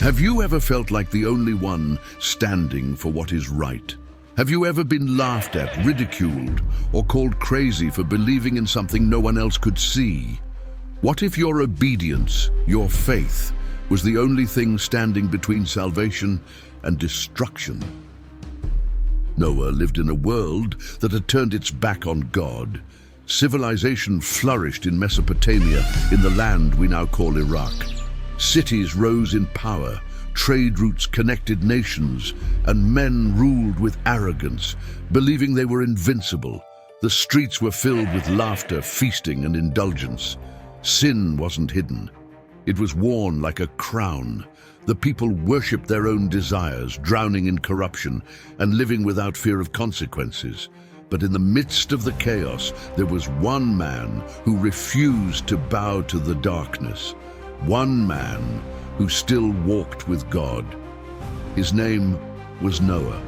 Have you ever felt like the only one standing for what is right? Have you ever been laughed at, ridiculed, or called crazy for believing in something no one else could see? What if your obedience, your faith, was the only thing standing between salvation and destruction? Noah lived in a world that had turned its back on God. Civilization flourished in Mesopotamia, in the land we now call Iraq. Cities rose in power, trade routes connected nations, and men ruled with arrogance, believing they were invincible. The streets were filled with laughter, feasting, and indulgence. Sin wasn't hidden. It was worn like a crown. The people worshipped their own desires, drowning in corruption and living without fear of consequences. But in the midst of the chaos, there was one man who refused to bow to the darkness. One man who still walked with God. His name was Noah.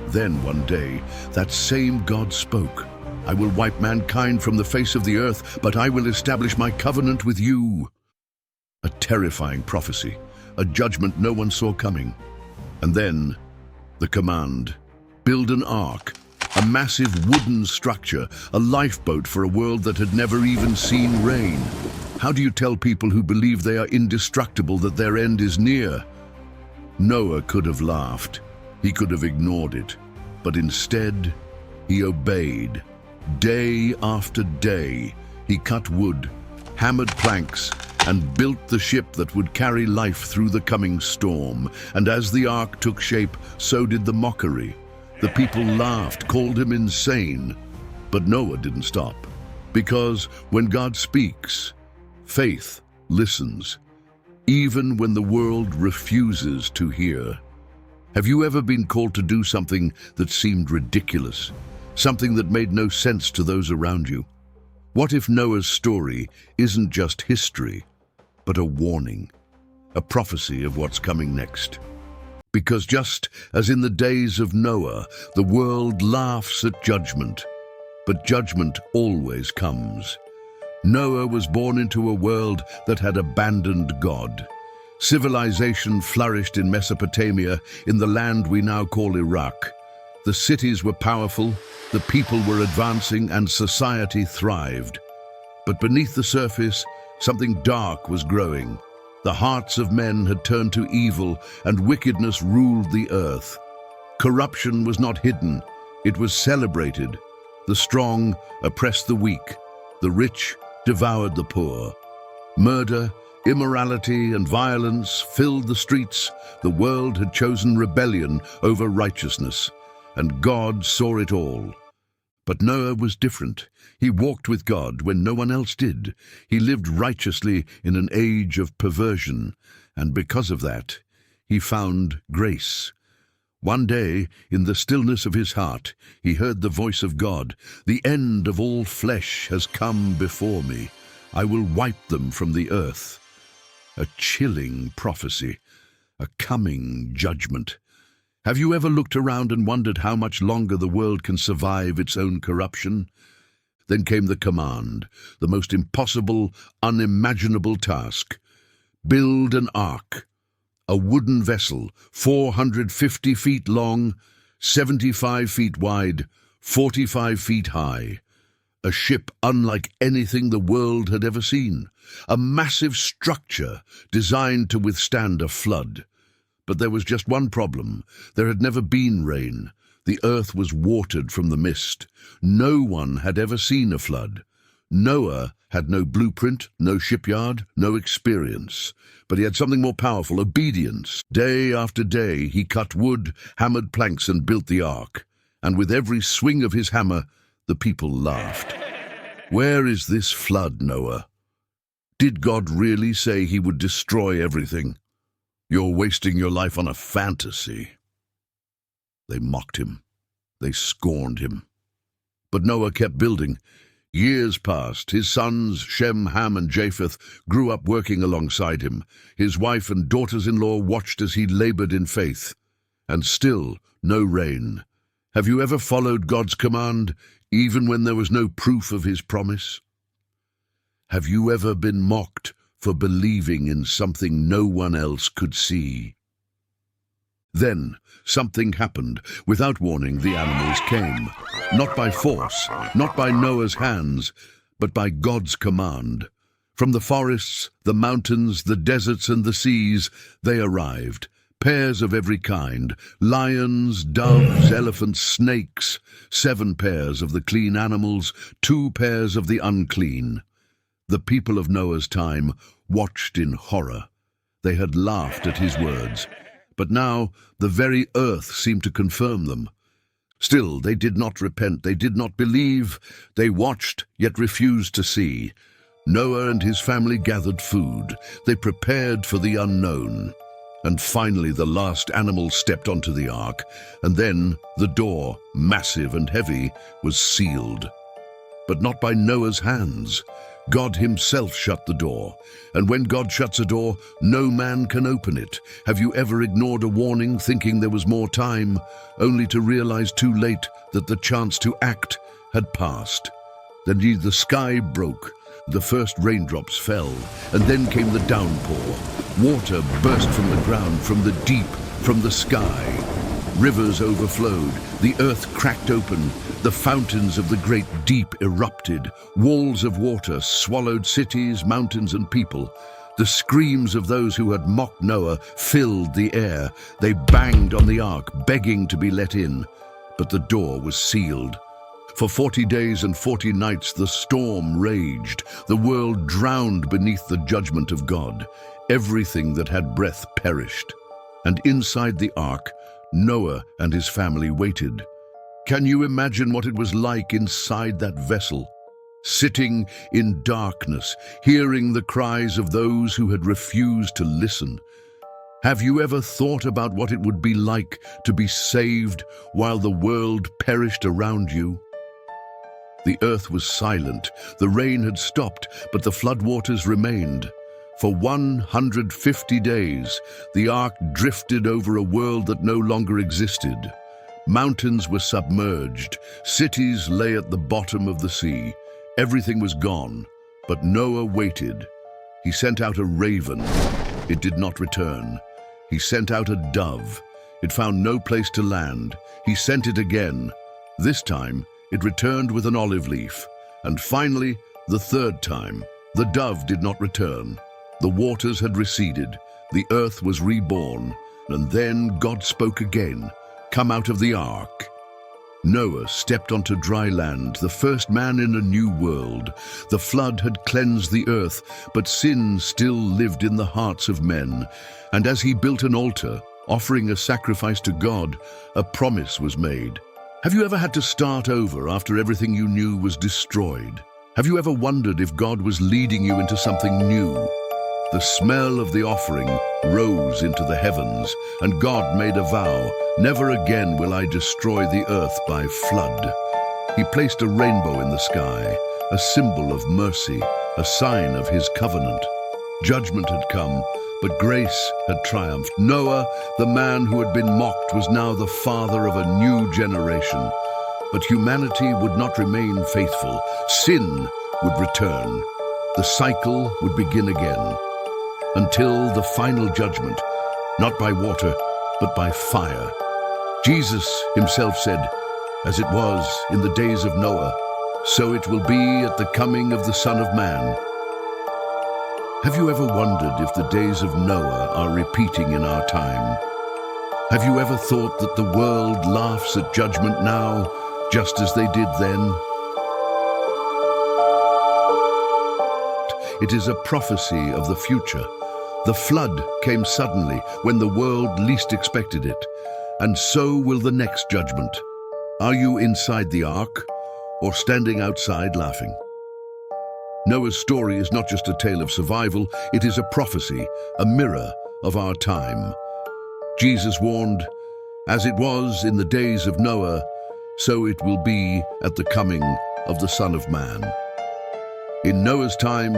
Then one day, that same God spoke, "I will wipe mankind from the face of the earth, but I will establish my covenant with you." A terrifying prophecy, a judgment no one saw coming. And then, the command, build an ark, a massive wooden structure, a lifeboat for a world that had never even seen rain. How do you tell people who believe they are indestructible that their end is near? Noah could have laughed. He could have ignored it. But instead, he obeyed. Day after day, he cut wood, hammered planks, and built the ship that would carry life through the coming storm. And as the ark took shape, so did the mockery. The people laughed, called him insane. But Noah didn't stop. Because when God speaks, faith listens, even when the world refuses to hear. Have you ever been called to do something that seemed ridiculous? Something that made no sense to those around you? What if Noah's story isn't just history, but a warning, a prophecy of what's coming next? Because just as in the days of Noah, the world laughs at judgment, but judgment always comes. Noah was born into a world that had abandoned God. Civilization flourished in Mesopotamia, in the land we now call Iraq. The cities were powerful, the people were advancing, and society thrived. But beneath the surface, something dark was growing. The hearts of men had turned to evil, and wickedness ruled the earth. Corruption was not hidden, it was celebrated. The strong oppressed the weak, the rich devoured the poor. Murder, immorality, and violence filled the streets. The world had chosen rebellion over righteousness, and God saw it all. But Noah was different. He walked with God when no one else did. He lived righteously in an age of perversion, and because of that, he found grace. One day, in the stillness of his heart, he heard the voice of God. "The end of all flesh has come before me. I will wipe them from the earth." A chilling prophecy, a coming judgment. Have you ever looked around and wondered how much longer the world can survive its own corruption? Then came the command, the most impossible, unimaginable task. Build an ark. A wooden vessel, 450 feet long, 75 feet wide, 45 feet high. A ship unlike anything the world had ever seen. A massive structure designed to withstand a flood. But there was just one problem. There had never been rain. The earth was watered from the mist. No one had ever seen a flood. Noah had no blueprint, no shipyard, no experience. But he had something more powerful, obedience. Day after day, he cut wood, hammered planks, and built the ark. And with every swing of his hammer, the people laughed. Where is this flood, Noah? Did God really say he would destroy everything? You're wasting your life on a fantasy. They mocked him. They scorned him. But Noah kept building. Years passed. His sons, Shem, Ham, and Japheth, grew up working alongside him. His wife and daughters-in-law watched as he labored in faith. And still, no rain. Have you ever followed God's command, even when there was no proof of his promise? Have you ever been mocked for believing in something no one else could see. Then something happened. Without warning, the animals came. Not by force, not by Noah's hands, but by God's command. From the forests, the mountains, the deserts, and the seas, they arrived. Pairs of every kind, lions, doves, elephants, snakes, 7 pairs of the clean animals, 2 pairs of the unclean. The people of Noah's time watched in horror. They had laughed at his words, but now the very earth seemed to confirm them. Still, they did not repent, they did not believe. They watched, yet refused to see. Noah and his family gathered food. They prepared for the unknown. And finally the last animal stepped onto the ark, and then the door, massive and heavy, was sealed. But not by Noah's hands. God himself shut the door, and when God shuts a door, no man can open it. Have you ever ignored a warning, thinking there was more time, only to realize too late that the chance to act had passed? Then the sky broke, the first raindrops fell, and then came the downpour. Water burst from the ground, from the deep, from the sky. Rivers overflowed, the earth cracked open, the fountains of the great deep erupted, walls of water swallowed cities, mountains, and people. The screams of those who had mocked Noah filled the air. They banged on the ark, begging to be let in, but the door was sealed. For 40 days and 40 nights the storm raged. The world drowned beneath the judgment of God. Everything that had breath perished. And inside the ark, Noah and his family waited. Can you imagine what it was like inside that vessel? Sitting in darkness, hearing the cries of those who had refused to listen. Have you ever thought about what it would be like to be saved while the world perished around you? The earth was silent, the rain had stopped, but the floodwaters remained. For 150 days, the ark drifted over a world that no longer existed. Mountains were submerged, cities lay at the bottom of the sea. Everything was gone, but Noah waited. He sent out a raven. It did not return. He sent out a dove. It found no place to land. He sent it again. This time, it returned with an olive leaf. And finally, the third time, the dove did not return. The waters had receded. The earth was reborn. And then God spoke again. Come out of the ark. Noah stepped onto dry land, the first man in a new world. The flood had cleansed the earth, but sin still lived in the hearts of men. And as he built an altar, offering a sacrifice to God, a promise was made. Have you ever had to start over after everything you knew was destroyed? Have you ever wondered if God was leading you into something new? The smell of the offering rose into the heavens, and God made a vow, never again will I destroy the earth by flood. He placed a rainbow in the sky, a symbol of mercy, a sign of his covenant. Judgment had come, but grace had triumphed. Noah, the man who had been mocked, was now the father of a new generation. But humanity would not remain faithful. Sin would return. The cycle would begin again. Until the final judgment, not by water, but by fire. Jesus himself said, as it was in the days of Noah, so it will be at the coming of the Son of Man. Have you ever wondered if the days of Noah are repeating in our time? Have you ever thought that the world laughs at judgment now, just as they did then? It is a prophecy of the future. The flood came suddenly when the world least expected it, and so will the next judgment. Are you inside the ark or standing outside laughing? Noah's story is not just a tale of survival, it is a prophecy, a mirror of our time. Jesus warned, as it was in the days of Noah, so it will be at the coming of the Son of Man. In Noah's time,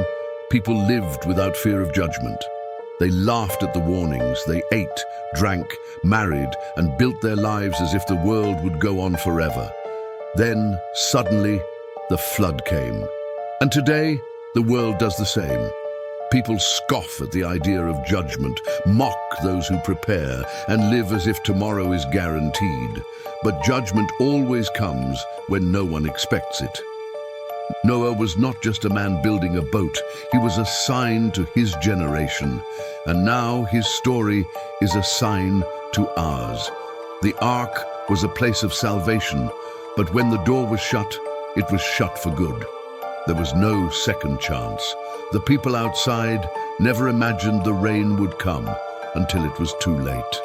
people lived without fear of judgment. They laughed at the warnings, they ate, drank, married, and built their lives as if the world would go on forever. Then, suddenly, the flood came. And today, the world does the same. People scoff at the idea of judgment, mock those who prepare, and live as if tomorrow is guaranteed. But judgment always comes when no one expects it. Noah was not just a man building a boat, he was a sign to his generation. And now his story is a sign to ours. The ark was a place of salvation, but when the door was shut, it was shut for good. There was no second chance. The people outside never imagined the rain would come until it was too late.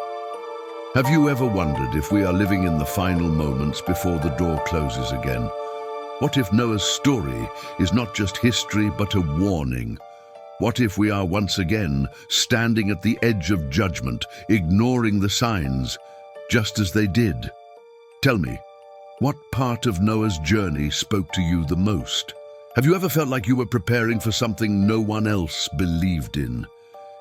Have you ever wondered if we are living in the final moments before the door closes again? What if Noah's story is not just history but a warning? What if we are once again standing at the edge of judgment, ignoring the signs, just as they did? Tell me, what part of Noah's journey spoke to you the most? Have you ever felt like you were preparing for something no one else believed in?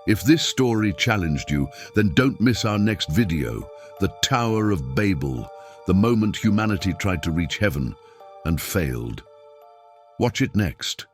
If this story challenged you, then don't miss our next video, The Tower of Babel, the moment humanity tried to reach heaven and failed. Watch it next.